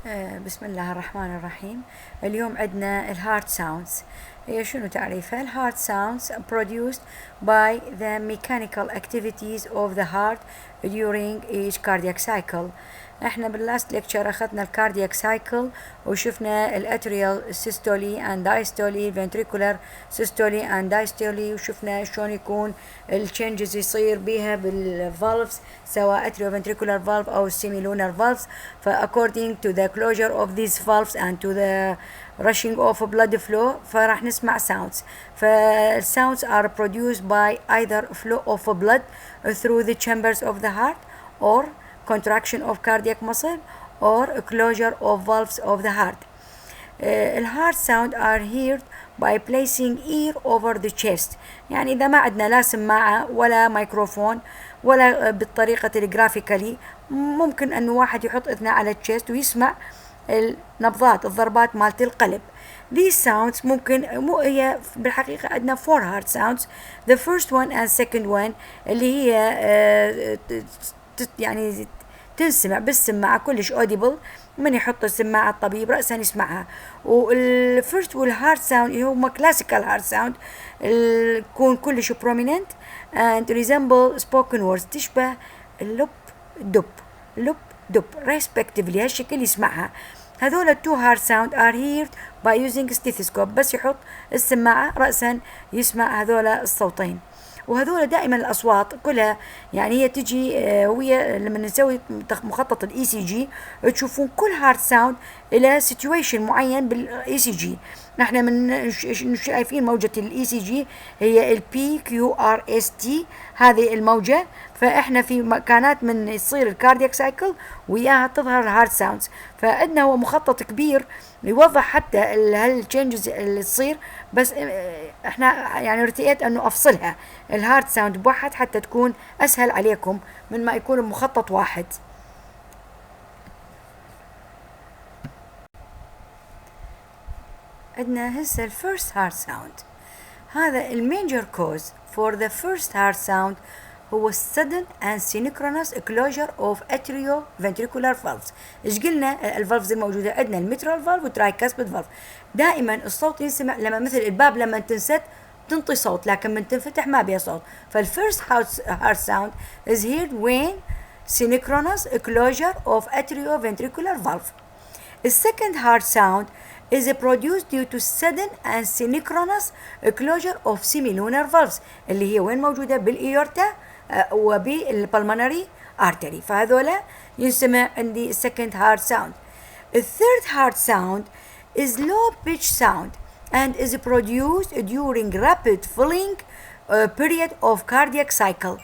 بسم الله الرحمن الرحيم. اليوم عندنا الهارت ساوندز. هي شنو تعريفها؟ الهارت ساوندز produced by the mechanical activities of the heart during each cardiac cycle. احنا باللاست ليكتشر اخذنا الكاردياك سايكل وشفنا الاتريال سيستولي اند دايستولي، ventricular systole and diastole، وشفنا شلون يكون التشنجز يصير بيها بالفالفز سواء atrioventricular valve او semilunar valves. ف according to the closure of these valves and to the rushing of blood flow فراح نسمع sounds. فالsounds are produced by either flow of blood through the chambers of the heart or contraction of cardiac muscle or closure of valves of the heart. الهارت sound are heard by placing ear over the chest. يعني إذا ما عندنا لا سماعة ولا ميكروفون ولا بالطريقة الجرافيكالي، ممكن أنه واحد يحط إذنه على الchest ويسمع النبضات الضربات مالت القلب. These sounds ممكن هي بالحقيقة عندنا four heart sounds. The first one and second one اللي هي يعني تنسمع بالسماعة كلش audible، من يحط السماعة الطبيب رأسا يسمعها. والفيرست والهارت ساوند هما كلاسيكال هارت ساوند تكون كلش prominent and resemble spoken words، تشبه اللب دب لب دب respectively، هالشكل يسمعها. هذول التو هارت ساوند are heard by using stethoscope، بس يحط السماعة رأسا يسمع هذول الصوتين. وهذول دائما الأصوات كلها يعني هي تجي ويا لما نسوي مخطط الاي سي جي تشوفون كل هارت ساوند إلى سيتويشن معين بالاي سي جي. نحن من شايفين موجة الاي سي جي هي البي كيو ار اس تي، هذه الموجة. فاحنا في مكانات من يصير الكاردياك سايكل وياها تظهر الهارت ساوندز. فعندنا هو مخطط كبير يوضح حتى هالتشينجز اللي تصير، بس احنا يعني ارتئيت انه افصلها الهارت ساوند بواحد حتى تكون اسهل عليكم من ما يكون مخطط واحد. عندنا هسه الفيرست هارت ساوند. هذا الميجر كوز for the first heart sound هو sudden and synchronous closure of atrioventricular valves. ايش قلنا الفالفز الموجوده عندنا؟ الميترال فالف والترايكاسبيد فالف. دائما الصوت ينسمع لما مثل الباب لما تنسد تنطي صوت، لكن من تنفتح ما بيها صوت. فالفيرست heart sound is heard when synchronous closure of atrioventricular valve. The second heart sound is produced due to sudden and synchronous closure of semilunar valves اللي هي وين موجودة؟ بالإيورتا وبالبلمونري artery. فهذولا ينسمع عندي second heart sound. The third heart sound is low pitch sound and is produced during rapid filling period of cardiac cycle.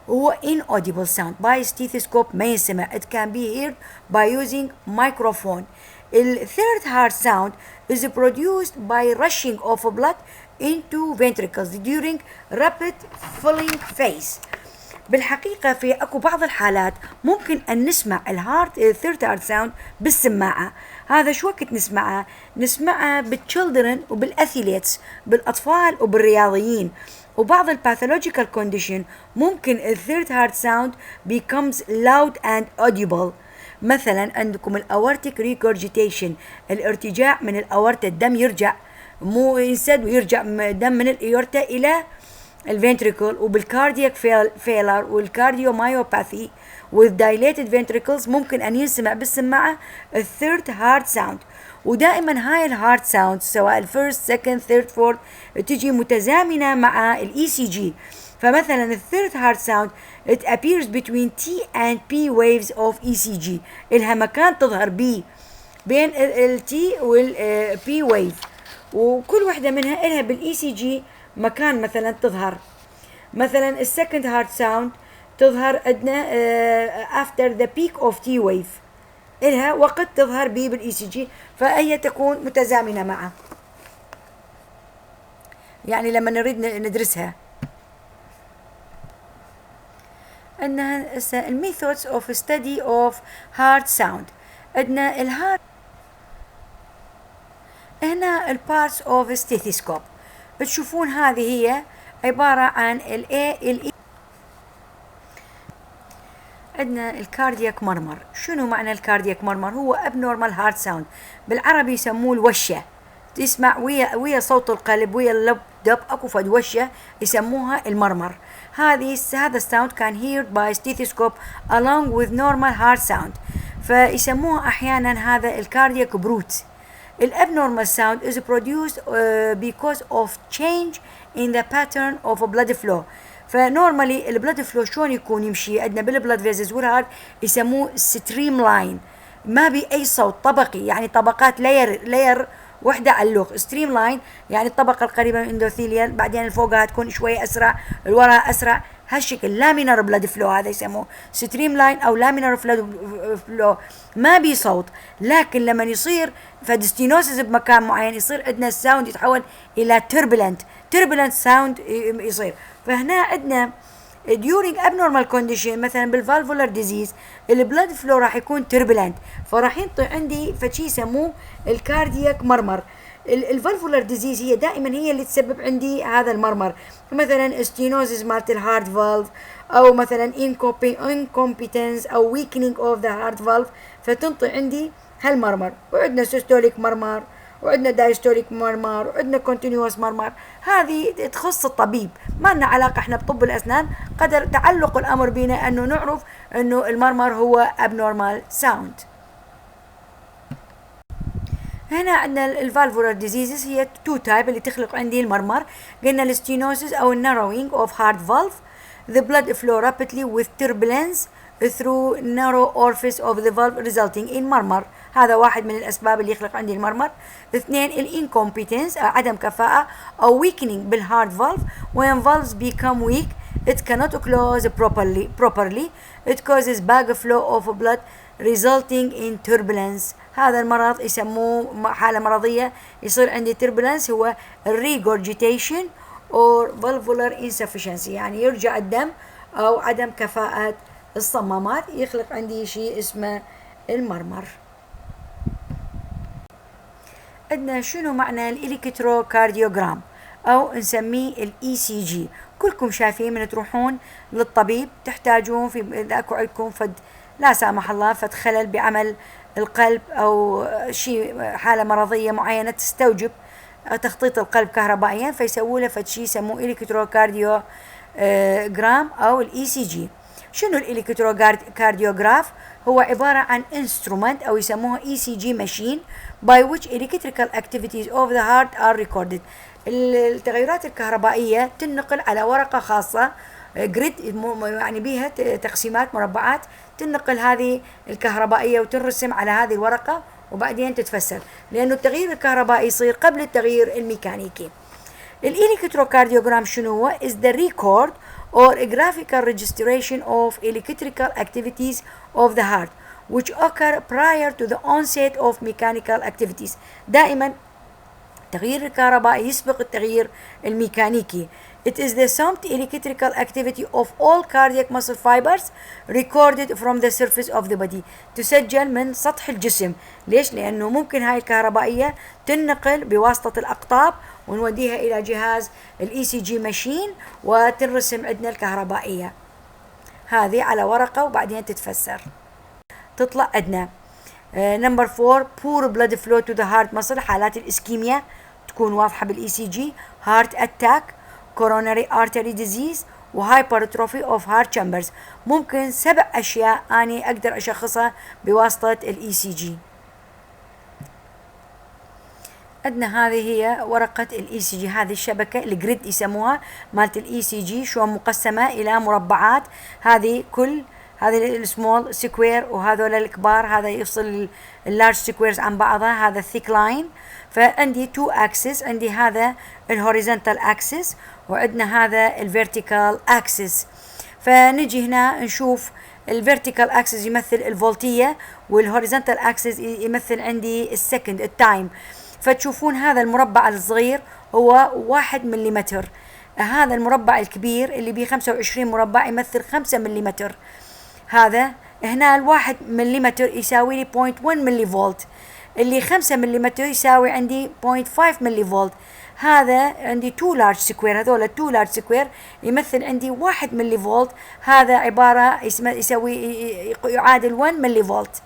هو inaudible sound by stethoscope ما ينسمع. It can be heard by using microphone. The third heart sound is produced by rushing of blood into ventricles during rapid filling phase. بالحقيقة في أكو بعض الحالات ممكن أن نسمع third heart sound بالسماعة. هذا شو وقت نسمعها؟ نسمعها بالchildren وبالأثليتس، بالأطفال وبالرياضيين. وبعض الباثولوجيكال كونديشن ممكن الثيرد هارت ساوند becomes loud and audible. مثلا عندكم الاورتيك ريكورجيتيشن، الارتجاع من الاورتا، الدم يرجع مو ينسد ويرجع دم من الايورتا الى الفنتريكل. وبالكاردياك فيلر والكارديومايوباثي والدايليتد فنتريكلز ممكن ان ينسمع بالسماعه الثيرد هارت ساوند. ودائما هاي الهارت ساوند سواء الفيرست سكند ثيرد فورث تجي متزامنه مع الاي سي جي. فمثلا الثيرد هارت ساوند it appears between T and P waves of ECG. إلها مكان تظهر بين ال T وال P wave، وكل وحدة منها إلها بالإي سي جي مكان مثلا تظهر. مثلا السكند هارت ساوند تظهر عندنا after the peak of T wave، إلها وقت تظهر به بالإي سي جي، فهي تكون متزامنة معه يعني لما نريد ندرسها. عندنا الميثودز اوف ستدي اوف هارت ساوند. عندنا الهارت هنا البارتس اوف ستيثيسكوب. تشوفون هذه هي عبارة عن ال A ال E. عندنا الكاردياك مرمر. شنو معنى الكاردياك مرمر؟ هو abnormal heart sound، بالعربي يسموه الوشة، تسمع ويا صوت القلب ويا اللب دب اكو فد وشة يسموها المرمر. هذا الساوند كان heard by stethoscope along with normal heart sound، فيسموها احيانا هذا الكاردياك بروت. الابنورمال sound is produced because of change in the pattern of blood flow. فنورمالي البلد فلو شلون يكون يمشي؟ عندنا بالبلد فيزز والهارت يسموه ستريم لاين، ما بي اي صوت، طبقي، يعني طبقات لاير وحده على اللوخ. ستريم لاين يعني الطبقه القريبه من الاندوثيليال، بعدين اللي فوقها تكون شويه اسرع، الوراء اسرع، هالشكل. لامينر بلاد فلو هذا يسموه ستريم لاين او لامينر فلو، ما بي صوت. لكن لما يصير فدستينوسيس بمكان معين يصير عندنا الساوند يتحول الى تربلنت ساوند يصير. فهنا عندنا during abnormal condition مثلا بالفالفولار ديزيز البلاد فلو راح يكون تربلنت، فراح ينطي عندي فشي يسموه الكاردياك مرمر. الفالفولار ديزيز هي دائما هي اللي تسبب عندي هذا المرمر، مثلا ستينوزيس مالت الهارت فالف، او مثلا incompetence او weakening of the heart valve، فتنطي عندي هالمرمر. وعندنا سيستوليك مرمر، وعندنا دايستوليك مرمر، وعندنا كونتينيوس مرمر. هذه تخص الطبيب، ما لنا علاقة احنا بطب الأسنان، قدر تعلق الأمر بنا أنه نعرف أنه المرمر هو abnormal sound. هنا عندنا الفالفولار ديزيزز هي تو تايب اللي تخلق عندي المرمر. قلنا الستينوسيس أو الناروينج of heart valve، the blood flow rapidly with turbulence through narrow orifice of the valve resulting in مرمر. هذا واحد من الأسباب اللي يخلق عندي المرمر. اثنين الانكومبتنس عدم كفاءة أو weakening بالهارت valve. when valves become weak it cannot close properly it causes backflow of blood resulting in turbulence. هذا المرض يسموه حالة مرضية يصير عندي turbulence، هو regurgitation or valvular insufficiency، يعني يرجع الدم أو عدم كفاءة الصمامات، يخلق عندي شيء اسمه المرمر. عندنا شنو معنى الإلكتروكارديوغرام أو نسميه الإي سي جي. كلكم شايفين من تروحون للطبيب تحتاجون في إذا أكو عندكم فد لا سامح الله فد خلل بعمل القلب أو شيء حالة مرضية معينة تستوجب تخطيط القلب كهربائيا، فيسووا له فد شيء يسموه إلكتروكارديوغرام أو الإي سي جي. شنو الإلكتروكارديوغراف؟ هو عبارة عن instrument أو يسموها ECG machine by which electrical activities of the heart are recorded. التغيرات الكهربائية تنقل على ورقة خاصة جريد، يعني بيها تقسيمات مربعات، تنقل هذه الكهربائية وتنرسم على هذه الورقة وبعدين تتفسر، لأنه التغيير الكهربائي يصير قبل التغيير الميكانيكي. الإلكتروكارديوغرام شنو هو؟ is the record or a graphical registration of electrical activities of the heart which occur prior to the onset of mechanical activities. دائما التغيير الكهربائي يسبق التغيير الميكانيكي. It is the summed electrical activity of all cardiac muscle fibers recorded from the surface of the body. تسجل من سطح الجسم. ليش؟ لأنه ممكن هاي الكهربائية تنقل بواسطة الأقطاب ونوديها إلى جهاز الإي سي جي ماشين وتنرسم عندنا الكهربائية هذه على ورقة وبعدين تتفسر. تطلع عندنا نمبر 4 poor blood flow to the heart muscle، حالات الإسكيميا تكون واضحة بالإي سي جي، heart attack، coronary artery disease، وهايبرتروفي اوف هارت chambers. ممكن 7 أشياء أنا أقدر أشخصها بواسطة الإي سي جي. عندنا هذه هي ورقة الإي سي جي، هذه الشبكة الجريد يسموها مالت الإي سي جي، شو مقسمة إلى مربعات. هذه كل هذه السمول سكوير وهذول الكبار، هذا يفصل اللارج سكويرز عن بعضها، هذا الثيك لاين. فعندي 2 اكسس، عندي هذا الهوريزونتال اكسس وعندنا هذا الفيرتيكال اكسس. فنجي هنا نشوف الفيرتيكال اكسس يمثل الفولتية والهوريزونتال اكسس يمثل عندي السكند التايم. فتشوفون هذا المربع الصغير هو 1 مليمتر، هذا المربع الكبير اللي بيه 25 مربع يمثل 5 مليمتر. هذا هنا 1 مليمتر يساوي لي 0.1 ملي فولت. اللي 5 ملم يساوي عندي 0.5 ملي فولت. هذا عندي 2 لارج سكوير، هذول 2 لارج سكوير يمثل عندي 1 ملي فولت، هذا عبارة يساوي يعادل 1 ملي فولت.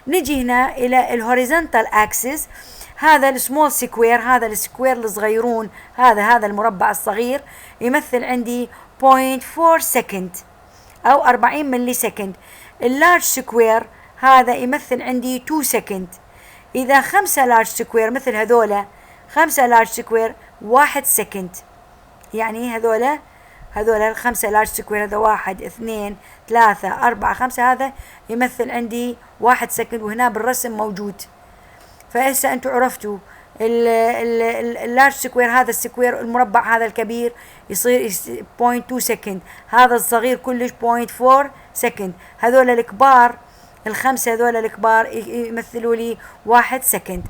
نجي هنا إلى الهوريزونتال أكسس، هذا السمول سكوير، هذا السكوير الصغيرون، هذا المربع الصغير يمثل عندي 0.4 سكند أو 40 ملي سكند. اللارج سكوير هذا يمثل عندي 2 سكند. إذا 5 لارج سكوير مثل هذولا، 5 لارج سكوير 1 سكند، يعني هذولا الخمسة لارج سكوير، هذا 1 2 3 4 5، هذا يمثل عندي 1 سكند، وهنا بالرسم موجود. فهسه انتم عرفتوا اللارج سكوير، هذا السكوير المربع هذا الكبير يصير 0.2 سكند، هذا الصغير كلش 0.4 سكند، هذول الكبار الخمسة هذول الكبار يمثلوا لي 1 سكند.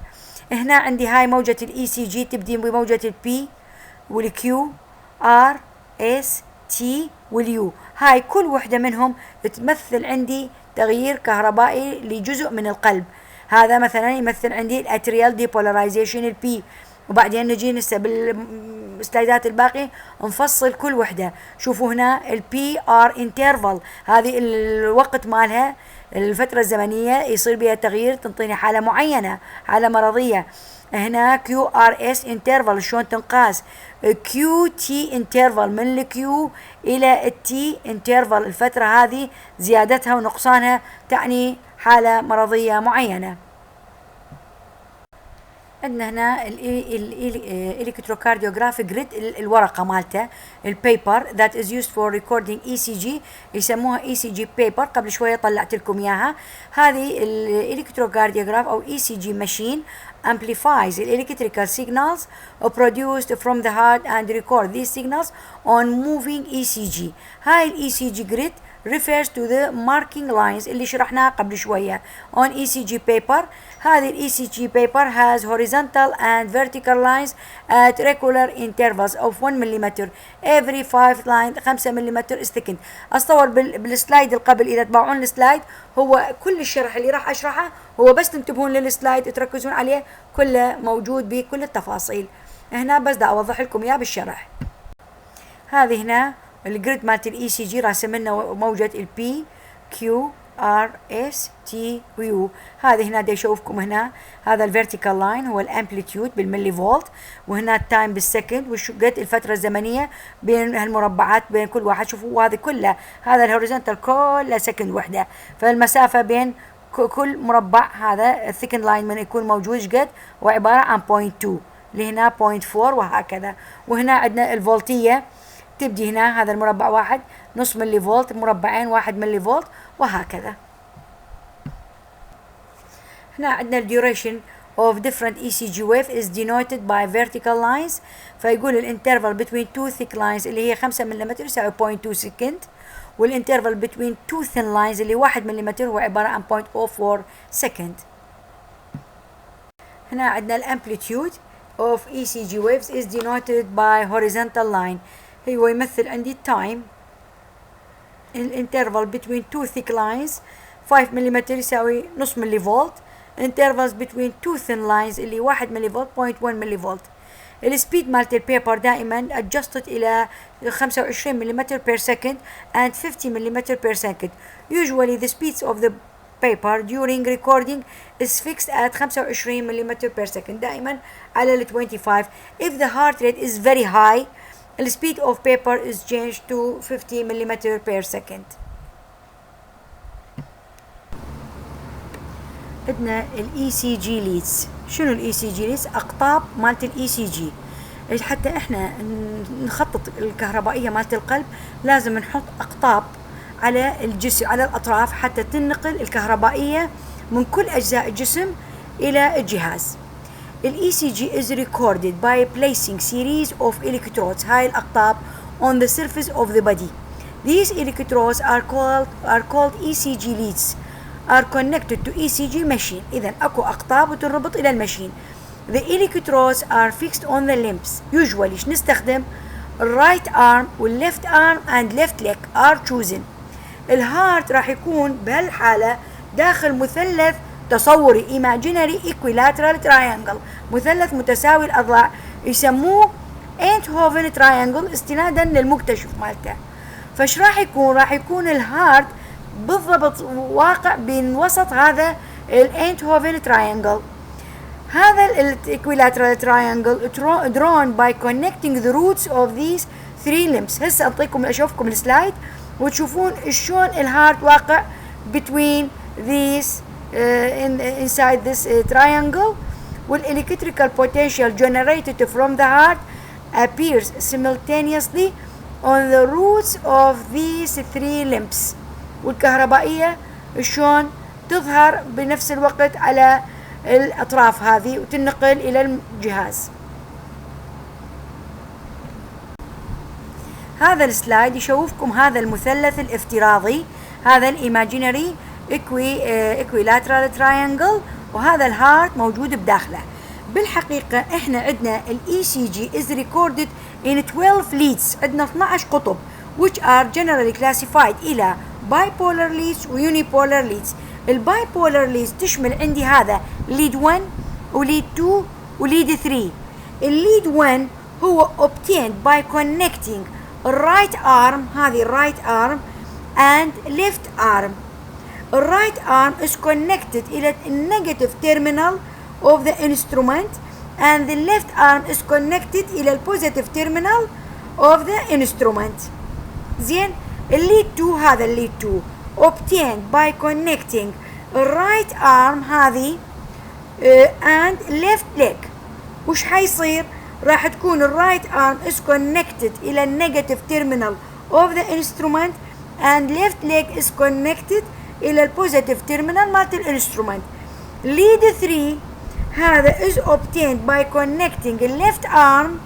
هنا عندي هاي موجة الاي سي جي، تبدي بموجة البي والكيو ار اس تي واليو، هاي كل وحدة منهم تمثل عندي تغيير كهربائي لجزء من القلب. هذا مثلا يمثل عندي الاتريال ديبولاريزيشن البي، وبعدين نجي نسه بالسلايدات الباقي نفصل كل وحدة. شوفوا هنا البي ار انترفال، هذه الوقت مالها، الفترة الزمنية يصير بها تغيير، تنطيني حالة معينة، حالة مرضية. هنا كيو ار اس انترفال شلون تنقاس، كيو تي انترفال من الكيو الى التي انترفال، الفترة هذه زيادتها ونقصانها تعني حالة مرضية معينة. عندنا هنا الالكتروكارديوغراف جريد، الورقة مالته البيبر that is used for recording ECG، يسموها ECG paper، قبل شوية طلعت لكم إياها. هذه الالكتروكارديوغراف أو ECG machine amplifies the electrical signals produced from the heart and record these signals on moving ECG. هاي ال ECG grid refers to the marking lines اللي شرحناها قبل شوية on ECG paper. هذه ال ECG paper has horizontal and vertical lines at regular intervals of 1 mm every 5 lines 5 ملم second. أصور بالسلايد القبل، إذا تبعون السلايد هو كل الشرح اللي راح أشرحه هو بس تنتبهون للسلايد تركزون عليه، كله موجود بكل التفاصيل. هنا بس دا أوضح لكم إياه بالشرح. هذه هنا الجريد مالت الاي سي جي، راسم لنا موجة البي كيو ار اس تي ويو. هذه هنا دا يشوفكم هنا، هذا الفيرتيكال لاين هو الامبليتيود بالملي فولت، وهنا التايم بالسكند، وقد الفترة الزمنية بين هالمربعات بين كل واحد. شوفوا هذه كلها، هذا الهوريزونتال كله سكند وحدة، فالمسافة بين كل مربع هذا الثيكن لاين من يكون موجود قد هو عبارة عن 0.2، لهنا 0.4 وهكذا. وهنا عندنا الفولتية، تبدي هنا هذا المربع 1 نص ملي فولت، مربعين 1 ملي فولت وهكذا. هنا عندنا الديوريشن of different ECG wave is denoted by vertical lines، فيقول الانترفال between two thick lines اللي هي 5 ملم يساوي 0.2 سكند، والانترفال between two thin lines اللي 1 ملم هو عبارة عن 0.04 سكند. هنا عندنا الامبليتيود of ECG waves is denoted by horizontal line، هو يمثل عندي time الانترفال between two thick lines 5 ملم يساوي نص ملي فولت، intervals between two thin lines اللي 1 ملي فولت 0.1 ملي فولت. السبيد مالت البيبر دائما adjusted إلى 25 ملم per second and 50 ملم per second. Usually the speeds of the paper during recording is fixed at 25 ملم per second، دائما على ال 25. If the heart rate is very high, the speed of paper is changed to 50 ملم per second. عندنا الاي سي جي ليدز. شنو الاي سي جي ليدز؟ اقطاب مالت الاي سي جي. حتى احنا نخطط الكهربائيه مالت القلب لازم نحط اقطاب على الجسم، على الاطراف، حتى تنقل الكهربائيه من كل اجزاء الجسم الى الجهاز. الاي سي جي is recorded by placing series of electrodes، هاي الاقطاب on the surface of the body. These electrodes are called ECG leads are connected to ECG machine. إذا أكو أقطاب وتربط إلى الماشين. The electrodes are fixed on the limbs. Usually نستخدم right arm وال left arm and left leg are chosen. الهارت راح يكون بهالحالة داخل مثلث تصوري imaginary equilateral triangle مثلث متساوي الأضلاع يسموه اينتهوفن triangle استنادا للمكتشف مالته. فايش راح يكون؟ راح يكون الهارت بالضبط واقع بين وسط هذا الاينتهوفن triangle. هذا الايكويلاترال triangle drawn by connecting the roots of these three limbs. هسه أعطيكم أشوفكم السلايد وتشوفون شلون الهارت واقع between these inside this triangle. والelectrical potential generated from the heart appears simultaneously on the roots of these three limbs. والكهربائية شلون تظهر بنفس الوقت على الأطراف هذه وتنقل إلى الجهاز. هذا السلايد يشوفكم هذا المثلث الافتراضي، هذا الإيماجينري equilateral triangle، وهذا الهارت موجود بداخله. بالحقيقة احنا عندنا الاي سي جي is recorded in 12 leads، عندنا 12 قطب which are generally classified إلى bipolar leads و unipolar leads. البايبولر leads تشمل عندي هذا lead 1 و lead 2 و lead 3. الليد 1 هو obtained by connecting right arm، هذه right arm and left arm. The right arm is connected إلى negative terminal of the instrument and the left arm is connected إلى positive terminal of the instrument. زين، الليد 2 هذا الليد 2 obtained by connecting right arm هذه and left leg. وش حيصير؟ راح تكون الرايت arm is connected إلى negative terminal of the instrument and left leg is connected إلى positive terminal مالت الانسترومنت. lead 3 هذا is obtained by connecting the left arm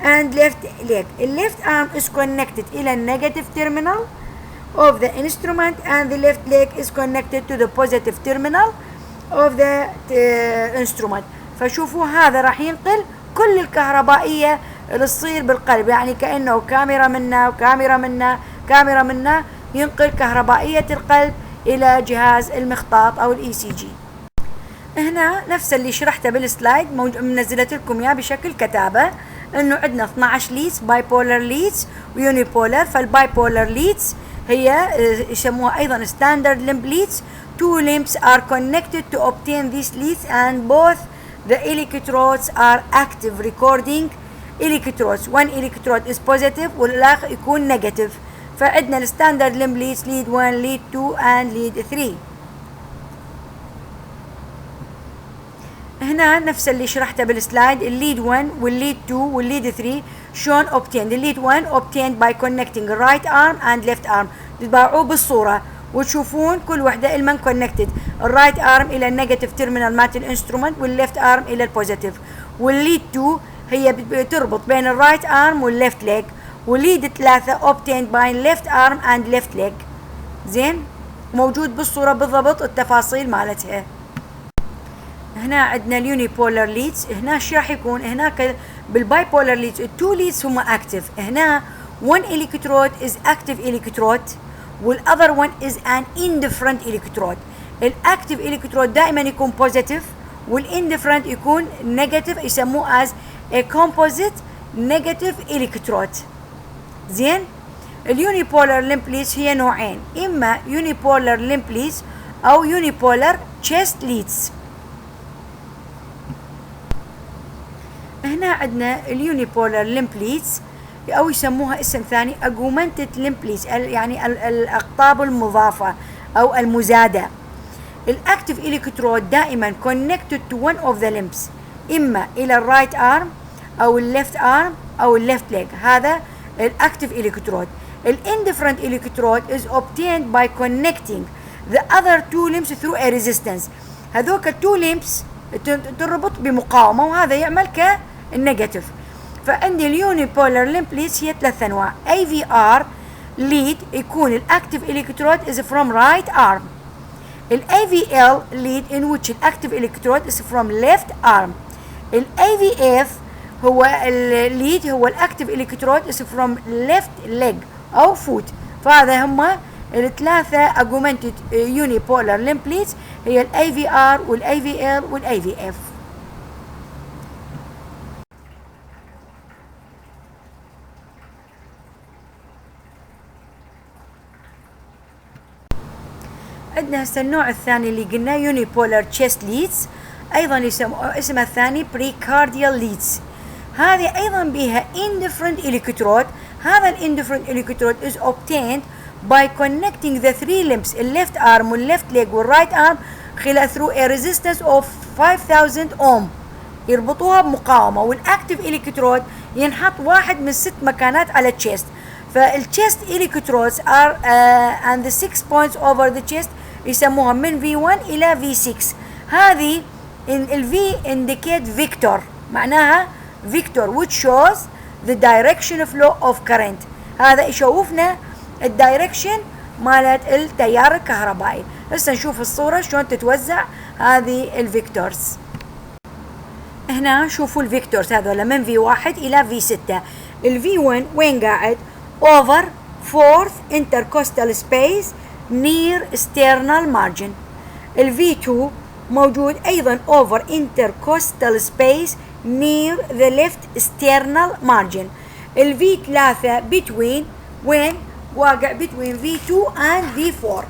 and left leg. The left arm is connected إلى negative terminal of the instrument and the left leg is connected to the positive terminal of the instrument. فشوفوا هذا راح ينقل كل الكهربائية اللي تصير بالقلب، يعني كأنه كاميرا منا وكاميرا منا كاميرا منا، ينقل كهربائية القلب إلى جهاز المخطاط أو الاي سي جي. هنا نفس اللي شرحته بالسلايد منزلت لكم اياه بشكل كتابة، انه عندنا 12 ليدز بايبولر ليدز ويونيبولر. فالبايبولر ليدز هي يسموها ايضا ستاندرد لمب ليدز. Two limbs are connected to obtain these leads and both the electrodes are active recording electrodes. One electrode is positive والآخر يكون negative. فعندنا الستاندرد لمب ليدز lead 1 lead 2 and lead 3. هنا نفس اللي شرحته بالسلايد، الليد 1 والليد 2 والليد 3 شلون obtained. الليد 1 obtained by connecting right arm and left arm. تتبعوه بالصورة وتشوفون كل وحدة المن connected. الرايت arm إلى النيجاتيف تيرمينال مالت الانسترومنت والليفت arm إلى البوزيتيف. والليد 2 هي بتربط بين الرايت arm والليفت leg. والليد 3 obtained by left arm and left leg. زين، موجود بالصورة بالضبط التفاصيل مالتها. هنا عندنا اليونيبولر ليدز. هنا شو راح يكون؟ هناك بالبايبولر ليدز التو ليدز هم اكتف. هنا one electrode is active electrode والother one is an indifferent electrode. الاكتف electrode دائما يكون positive والindifferent يكون negative، يسموه as a composite negative electrode. زين، اليونيبولر لمب ليدز هي نوعين، اما يونيبولر لمب ليدز او يونيبولر chest leads. هنا عندنا اليونيبولر لمب ليدز او يسموها اسم ثاني augmented limb leads، يعني الاقطاب المضافة او المزادة. الاكتف الكترود دائما connected to one of the limbs، اما الى الرايت arm او الليفت arm او الليفت leg. هذا الاكتف الكترود. الindifferent electrode is obtained by connecting the other two limbs through a resistance. هذوك التو limbs تربط بمقاومة وهذا يعمل كالنيجاتيف. فعندي اليونيبولر لمب ليدز هي ثلاث انواع. AVR lead يكون الاكتف الكترود is from right arm. AVL lead in which الاكتف الكترود is from left arm. AVF هو الليد هو الاكتف الكترود is from left leg او foot. فهذا هم الثلاثة augmented unipolar limb leads هي ال AVR وال AVL وال AVF. عندنا هسه النوع الثاني اللي قلنا unipolar chest leads، أيضا اسمها الثاني precardial leads. هذه أيضا بها indifferent electrode. هذا ال indifferent electrode is obtained by connecting the three limbs ال left arm وال left leg وال right arm خلال through a resistance of 5000 ohm. يربطوها بمقاومة، والactive electrode ينحط واحد من 6 مكانات على الchest. فالchest electrodes are and the 6 points over the chest يسموها من V1 إلى V6. هذه ال V indicate vector، معناها vector which shows the direction flow of current. هذا يشوفنا الدايركشن مالت التيار الكهربائي. هسه نشوف الصورة شلون تتوزع هذه الفيكتورز. هنا شوفوا الفيكتورز هذول من V1 إلى V6. ال V1 وين قاعد؟ over fourth intercostal space near sternal margin. ال V2 موجود أيضا over intercostal space near the left sternal margin. ال V3 between وين؟ واقع between V2 and V4.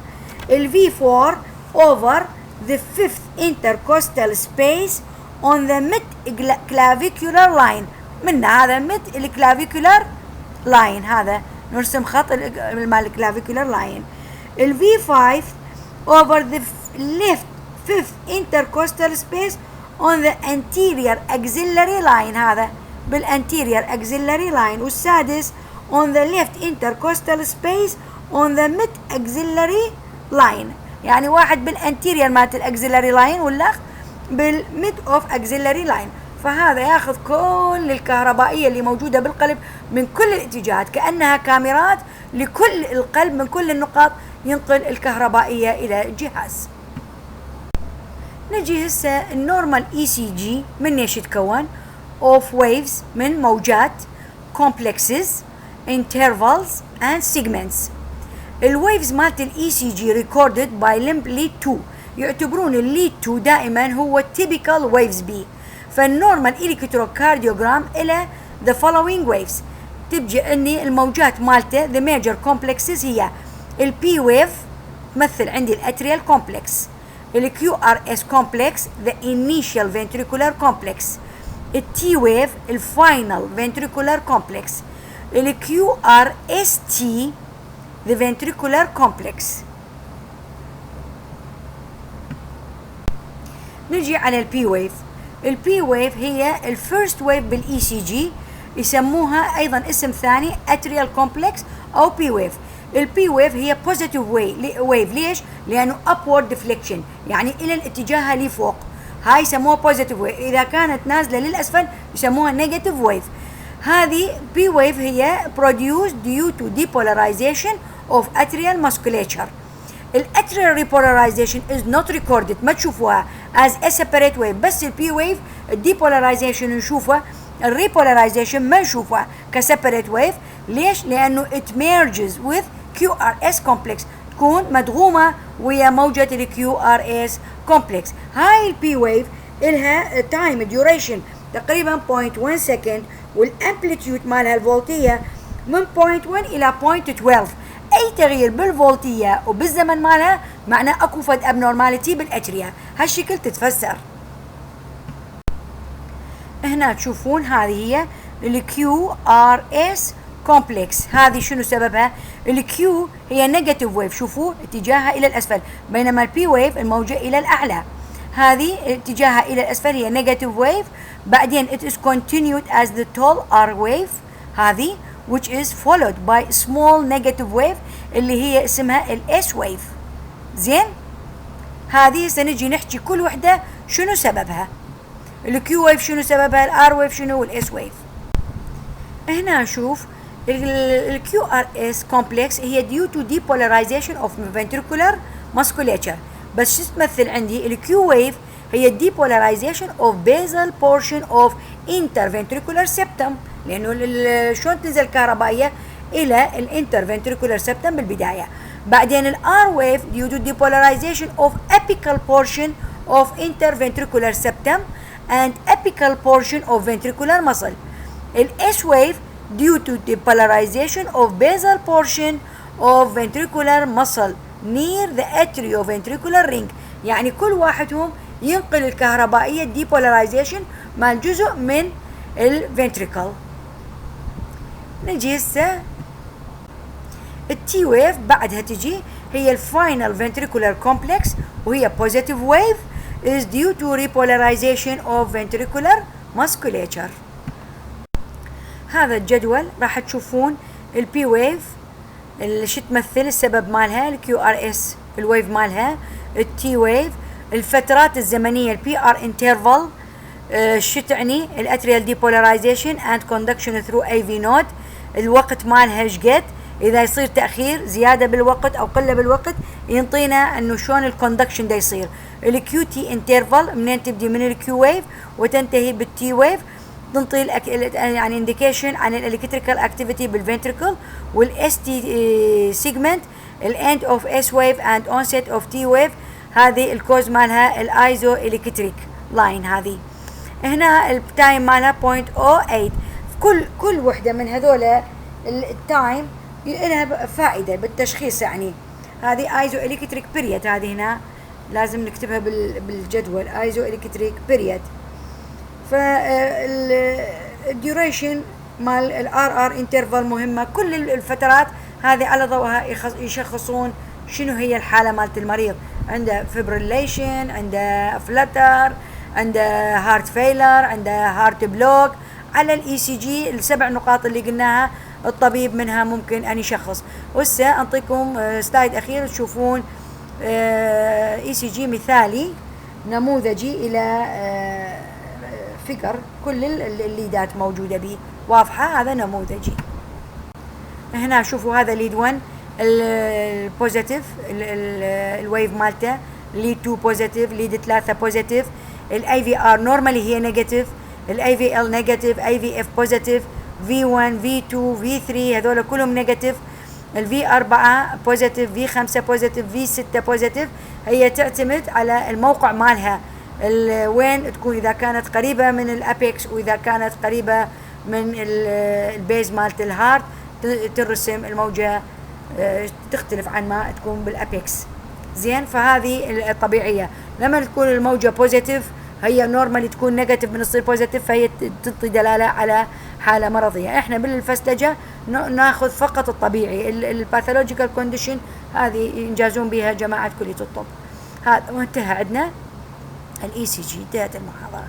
ال V4 over the fifth intercostal space on the mid-clavicular line. من هذا mid الكلافيكولار line، هذا نرسم خط مال الكلافيكولار لاين. ال V5 over the left fifth intercostal space on the anterior axillary line، هذا بالanterior axillary line. والسادس on the left intercostal space on the mid axillary line، يعني واحد بالanterior مالت الاكسلري لاين والأخ بالميد اوف axillary line. فهذا ياخذ كل الكهربائية اللي موجودة بالقلب من كل الاتجاهات، كأنها كاميرات لكل القلب من كل النقاط ينقل الكهربائية إلى الجهاز. نجي هسه النورمال ECG من ايش يتكون؟ of waves من موجات complexes intervals and segments. الويفز مالت ECG recorded by limb lead 2، يعتبرون الليد 2 دائما هو typical waves B. فالنورمال الكتروكارديوجرام إلى the following waves. تبجي اني الموجات مالته the major complexes هي ال P wave تمثل عندي الاتريال complex، ال QRS complex the initial ventricular complex، ال T wave ال final ventricular complex، ال QRST the ventricular complex. نجي على ال P wave. ال P wave هي ال first wave بال ECG، يسموها أيضا اسم ثاني atrial complex أو P wave. ال P wave هي positive wave. ليش؟ لأنه upward deflection، يعني إلى الاتجاه لفوق، هاي يسموها positive wave. إذا كانت نازلة للأسفل يسموها negative wave. هذه P wave هي produced due to depolarization of atrial musculature. الاتريال repolarization is not recorded، ما تشوفوها as a separate wave، بس ال P wave depolarization نشوفها، الريبولاريزيشن ما نشوفها كسيبريت ويف. ليش؟ لأنه it merges with QRS complex، تكون مدغومة ويا موجة ال QRS complex. هاي ال P wave إلها time duration تقريبا 0.1 سكند، والامبليتيود مالها الفولتية من 0.1 إلى 0.12. أي تغيير بالفولتية وبالزمن مالها معناه أكو فد abnormality بالأتريا. هالشكل تتفسر. هنا تشوفون هذه هي ال QRS complex. هذه شنو سببها؟ ال Q هي نيجاتيف ويف، شوفوا اتجاهها إلى الأسفل، بينما ال P wave الموجة إلى الأعلى. هذه اتجاهها إلى الأسفل هي نيجاتيف ويف. بعدين it is continued as the tall R wave هذه which is followed by small negative wave اللي هي اسمها ال S wave. زين؟ هذه سنجي نحكي كل وحدة شنو سببها. ال Q wave شنو سببها، ال R wave شنو، وال S wave. هنا نشوف ال QRS complex هي due to depolarization of ventricular musculature. بس شو تمثل عندي؟ ال Q wave هي depolarization of basal portion of interventricular septum، لأنه شلون تنزل كهربائية إلى الانترفنتريكولار septum بالبداية. بعدين ال R wave due to depolarization of apical portion of interventricular septum and apical portion of ventricular muscle. ال S wave due to depolarization of basal portion of ventricular muscle near the atrioventricular ring. يعني كل واحدهم ينقل الكهربائية depolarization مع جزء من الفنتريكل. نجي هسه التي ويف بعدها تجي هي الفاينل ventricular complex وهي positive wave is due to repolarization of ventricular musculature. هذا الجدول راح تشوفون البي ويف شو تمثل السبب مالها، الكيو ار اس الويف مالها، التي ويف الفترات الزمنيه البي ار انترفال شو تعني، الاتريال ديبولاريزيشن اند كوندكشن ثرو اي في نود، الوقت مالها ايش قد، اذا يصير تاخير زياده بالوقت او قله بالوقت ينطينا انه شلون الكوندكشن دا يصير. الكيو تي انترفال منين تبدي من الكيو ويف وتنتهي بالتي ويف، تنطي يعني انديكيشن عن الالكتريكال اكتيفيتي بالفنتريكل. والاس تي سيجمنت الاند اوف اس ويف اند اونست اوف تي ويف، هذه الكوز مالها الايزو الكتريك لاين. هذه هنا التايم مالها 0.08. كل وحده من هذول التايم لها فائده بالتشخيص. يعني هذه ايزو الكتريك بيريد، هذه هنا لازم نكتبها بالجدول ايزو الكتريك بيريد. فالديوريشن مال الار ار انترفال مهمه. كل الفترات هذه على ضوءها يشخصون شنو هي الحاله مالت المريض، عنده فيبريليشن، عنده فلتر، عنده هارت فيلر، عنده هارت بلوك. على الاي سي جي السبع نقاط اللي قلناها الطبيب منها ممكن ان يشخص. وهسه انطيكم سلايد اخير تشوفون اي سي جي مثالي نموذجي الى فيجر، كل الليدات موجوده به واضحه. هذا نموذجي. هنا شوفوا هذا ليد 1 البوزيتيف الويف مالته، ليد 2 بوزيتيف، ليد 3 بوزيتيف، الاي في ار نورمالي هي نيجاتيف، الاي في ال نيجاتيف، اي في اف بوزيتيف، في 1 في 2 في 3 هذول كلهم نيجاتيف، الفي 4 بوزيتيف، في 5 بوزيتيف، في 6 بوزيتيف. هي تعتمد على الموقع مالها وين تكون، اذا كانت قريبه من الابيكس واذا كانت قريبه من البيز مالت الهارت ترسم الموجه تختلف عن ما تكون بالابيكس. زين، فهذه الطبيعيه. لما تكون الموجه بوزيتيف هي نورمالي تكون نيجاتيف من تصير بوزيتيف، فهي تعطي دلاله على حاله مرضيه. احنا بالفسلجه ناخذ فقط الطبيعي، الباثولوجيكال كونديشن هذه ينجازون بها جماعه كليه الطب. هذا وانتهى عندنا الاي سي جي، انتهت المحاضره.